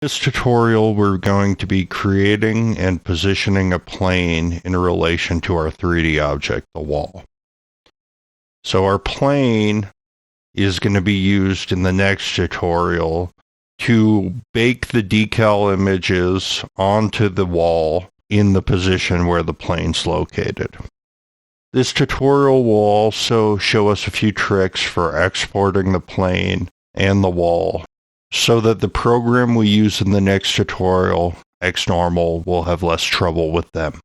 This tutorial, we're going to be creating and positioning a plane in relation to our 3D object, the wall. So our plane is going to be used in the next tutorial to bake the decal images onto the wall in the position where the plane's located. This tutorial will also show us a few tricks for exporting the plane and the wall, so that the program we use in the next tutorial, XNormal, will have less trouble with them.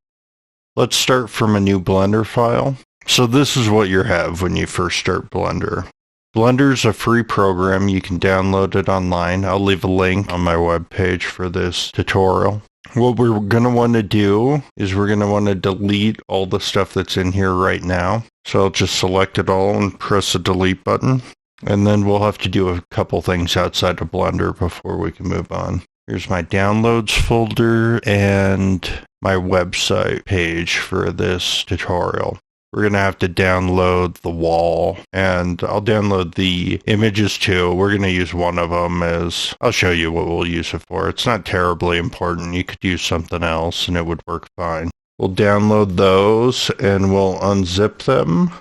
Let's start from a new Blender file. So this is what you have when you first start Blender. Blender's a free program. You can download it online. I'll leave a link on my webpage for this tutorial. What we're going to want to do is we're going to want to delete all the stuff that's in here right now. So I'll just select it all and press the delete button. And then we'll have to do a couple things outside of Blender before we can move on. Here's my downloads folder and my website page for this tutorial. We're going to have to download the wall, and I'll download the images too. We're going to use one of them as, I'll show you what we'll use it for. It's not terribly important. You could use something else and it would work fine. We'll download those and we'll unzip them.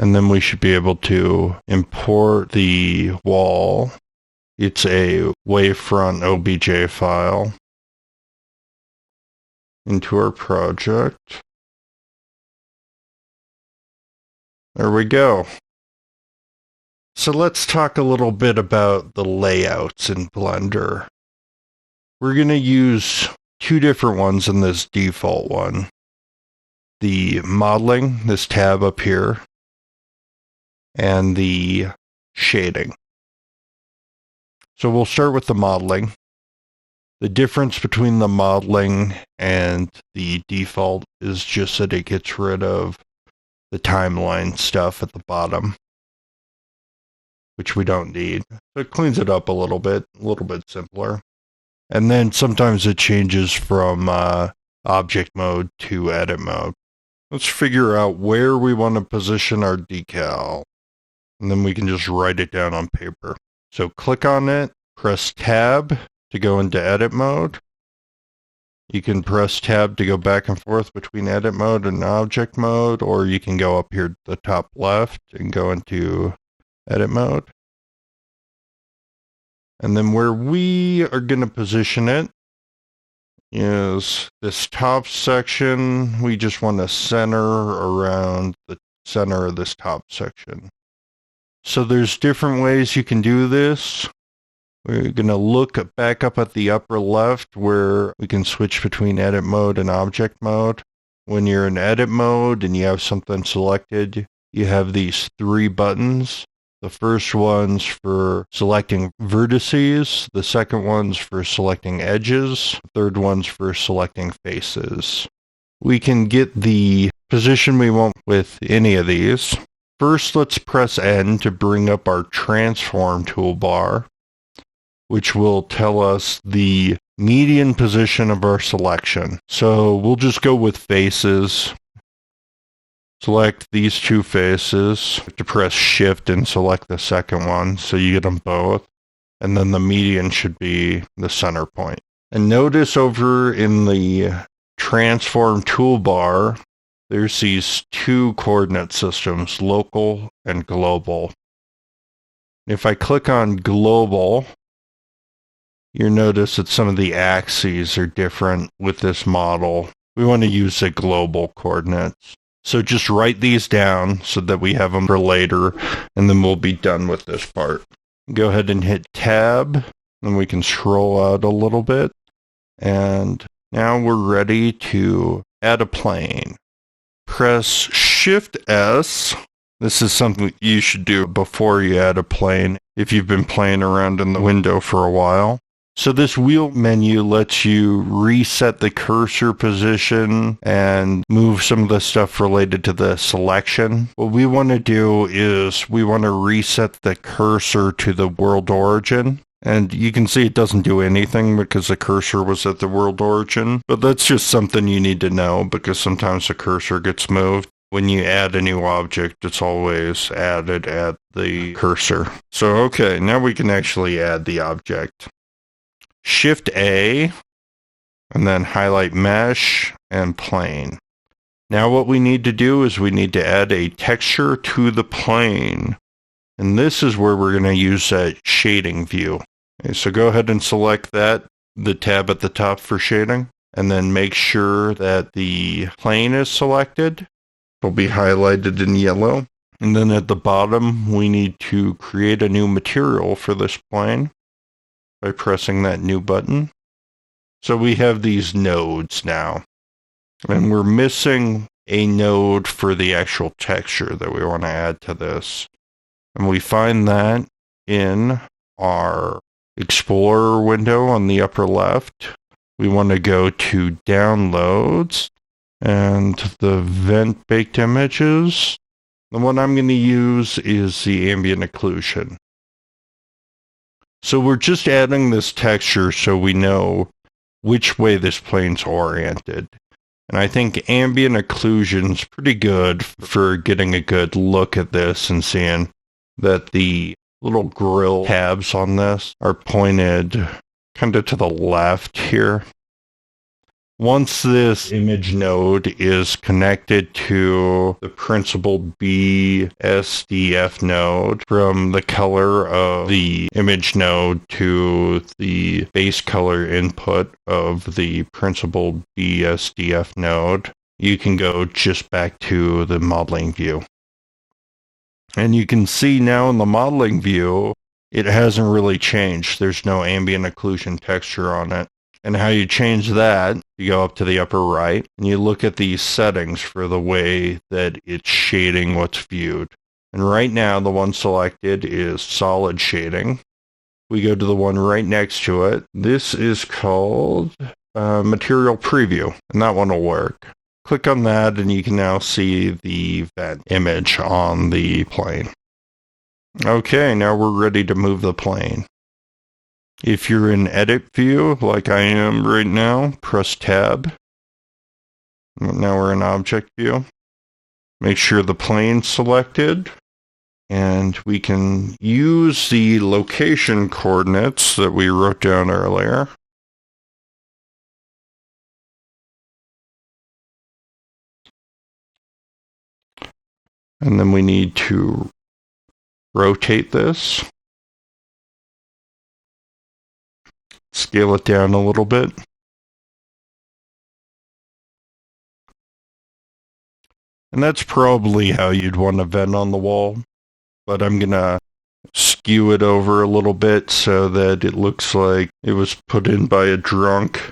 And then we should be able to import the wall. It's a wavefront OBJ file into our project. There we go. So let's talk a little bit about the layouts in Blender. We're going to use two different ones in this default one. The modeling, this tab up here, and the shading. So we'll start with the modeling. The difference between the modeling and the default is just that it gets rid of the timeline stuff at the bottom, which we don't need. So it cleans it up a little bit simpler. And then sometimes it changes from object mode to edit mode. Let's figure out where we want to position our decal. And then we can just write it down on paper. So click on it, press tab to go into edit mode. You can press tab to go back and forth between edit mode and object mode, or you can go up here to the top left and go into edit mode. And then where we are going to position it is this top section. We just want to center around the center of this top section. So there's different ways you can do this. We're going to look back up at the upper left where we can switch between edit mode and object mode. When you're in edit mode and you have something selected, you have these three buttons. The first one's for selecting vertices, the second one's for selecting edges, the third one's for selecting faces. We can get the position we want with any of these. First, let's press N to bring up our transform toolbar, which will tell us the median position of our selection. So we'll just go with faces. Select these two faces. To press Shift and select the second one, so you get them both. And then the median should be the center point. And notice over in the transform toolbar, there's these two coordinate systems, local and global. If I click on global, you'll notice that some of the axes are different with this model. We want to use the global coordinates. So just write these down so that we have them for later, and then we'll be done with this part. Go ahead and hit Tab, and we can scroll out a little bit. And now we're ready to add a plane. Press Shift S. This is something you should do before you add a plane if you've been playing around in the window for a while. So this wheel menu lets you reset the cursor position and move some of the stuff related to the selection. What we want to do is we want to reset the cursor to the world origin. And you can see it doesn't do anything because the cursor was at the world origin. But that's just something you need to know because sometimes the cursor gets moved. when you add a new object, it's always added at the cursor. So, okay, now we can actually add the object. Shift A, and then highlight mesh and plane. Now what we need to do is we need to add a texture to the plane. And this is where we're going to use that shading view. Okay, so go ahead and select that, the tab at the top for shading, and then make sure that the plane is selected. It'll be highlighted in yellow. And then at the bottom, we need to create a new material for this plane by pressing that new button. So we have these nodes now. And we're missing a node for the actual texture that we want to add to this. And we find that in our Explorer window on the upper left. We want to go to Downloads and the Vent Baked Images. The one I'm going to use is the Ambient Occlusion. So we're just adding this texture so we know which way this plane's oriented. And I think Ambient Occlusion's pretty good for getting a good look at this and seeing that the little grill tabs on this are pointed kind of to the left here. Once this image node is connected to the principal BSDF node, from the color of the image node to the base color input of the principal BSDF node, you can go just back to the modeling view. And you can see now in the modeling view, it hasn't really changed. There's no ambient occlusion texture on it. And how you change that, you go up to the upper right, and you look at these settings for the way that it's shading what's viewed. And right now, the one selected is solid shading. We go to the one right next to it. This is called Material Preview, and that one will work. Click on that and you can now see the vent image on the plane. Okay, now we're ready to move the plane. If you're in Edit View, like I am right now, press Tab. Now we're in Object View. Make sure the plane's selected. And we can use the location coordinates that we wrote down earlier. And then we need to rotate this. Scale it down a little bit. And that's probably how you'd want a vent on the wall. But I'm going to skew it over a little bit so that it looks like it was put in by a drunk.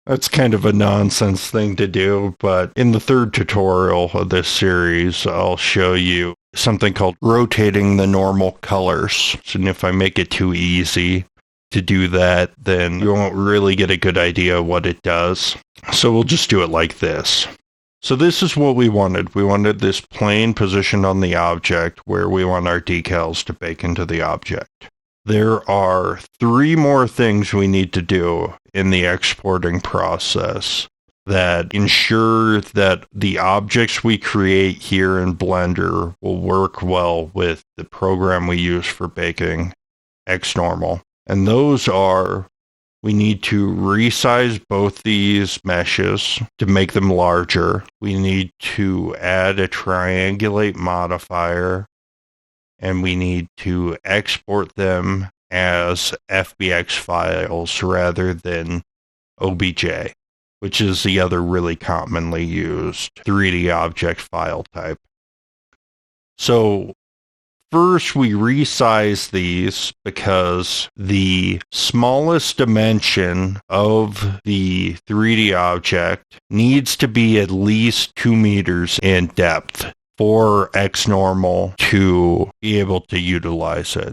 That's kind of a nonsense thing to do, but in the third tutorial of this series, I'll show you something called rotating the normal colors. So if I make it too easy to do that, then you won't really get a good idea of what it does. So we'll just do it like this. So this is what we wanted. We wanted this plane positioned on the object where we want our decals to bake into the object. There are 3 more things we need to do in the exporting process that ensure that the objects we create here in Blender will work well with the program we use for baking XNormal. And those are, we need to resize both these meshes to make them larger. We need to add a Triangulate Modifier, and we need to export them as FBX files rather than OBJ, which is the other really commonly used 3D object file type. So first, we resize these because the smallest dimension of the 3D object needs to be at least 2 meters in depth for XNormal to be able to utilize it.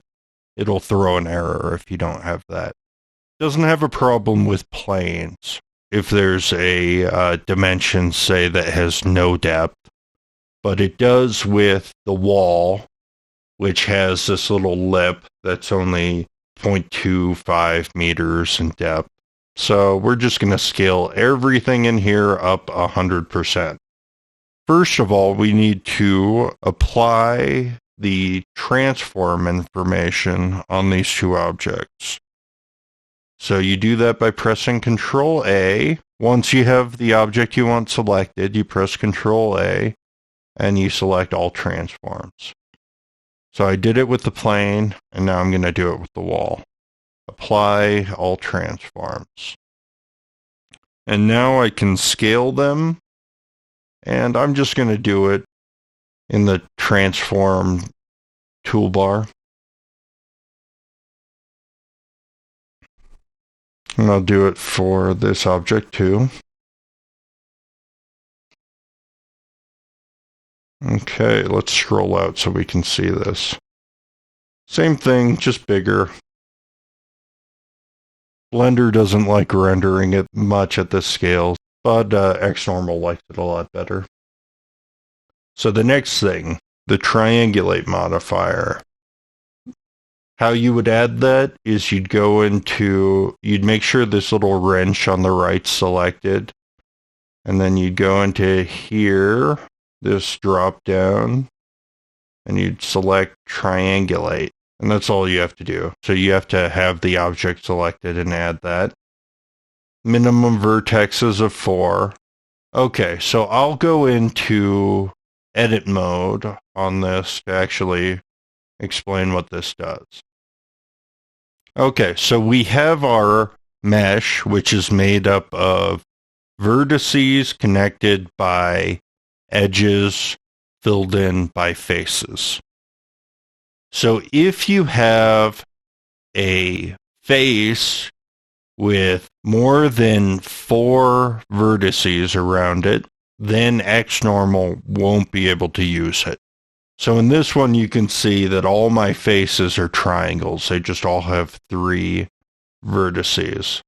It'll throw an error if you don't have that. It doesn't have a problem with planes. If there's a dimension, say, that has no depth, but it does with the wall, which has this little lip that's only 0.25 meters in depth. So we're just going to scale everything in here up 100%. First of all, we need to apply the transform information on these two objects. So you do that by pressing Control A. Once you have the object you want selected, you press Control A and you select all transforms. So I did it with the plane, and now I'm going to do it with the wall. Apply all transforms. And now I can scale them, and I'm just going to do it in the transform toolbar. And I'll do it for this object too. Okay, let's scroll out so we can see this. Same thing, just bigger. Blender doesn't like rendering it much at this scale, but XNormal likes it a lot better. So the next thing, the Triangulate Modifier. How you would add that is you'd make sure this little wrench on the right's selected, and then you'd go into here, this drop down, and you'd select Triangulate, and that's all you have to do. So you have to have the object selected and add that. Minimum vertexes of 4. Okay, so I'll go into edit mode on this to actually explain what this does. Okay, so we have our mesh, which is made up of vertices connected by edges filled in by faces. So if you have a face with more than 4 vertices around it, then XNormal won't be able to use it. So in this one, you can see that all my faces are triangles. They just all have 3 vertices.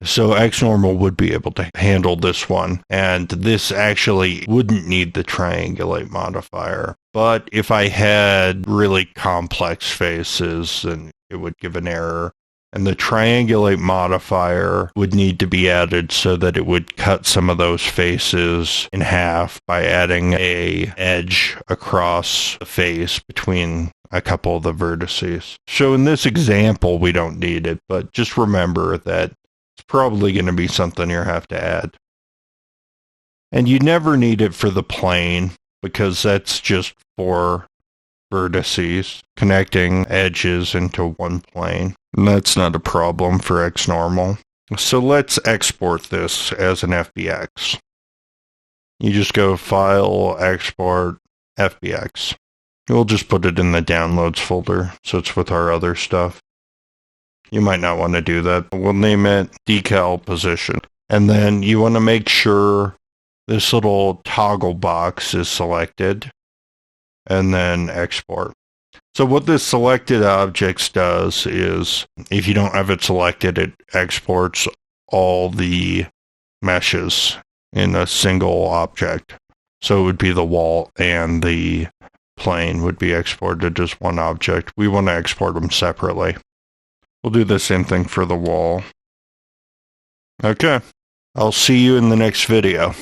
So XNormal would be able to handle this one, and this actually wouldn't need the Triangulate modifier. But if I had really complex faces, then it would give an error. And the Triangulate modifier would need to be added so that it would cut some of those faces in half by adding an edge across the face between a couple of the vertices. So in this example, we don't need it, but just remember that it's probably going to be something you have to add. And you never need it for the plane, because that's just for vertices connecting edges into one plane. And that's not a problem for XNormal. So let's export this as an FBX. You just go File, Export, FBX. We'll just put it in the Downloads folder, so it's with our other stuff. You might not want to do that, but we'll name it Decal Position. And then you want to make sure this little toggle box is selected, and then Export. So what this selected objects does is, if you don't have it selected, it exports all the meshes in a single object. So it would be the wall and the plane would be exported as one object. We want to export them separately. We'll do the same thing for the wall. Okay, I'll see you in the next video.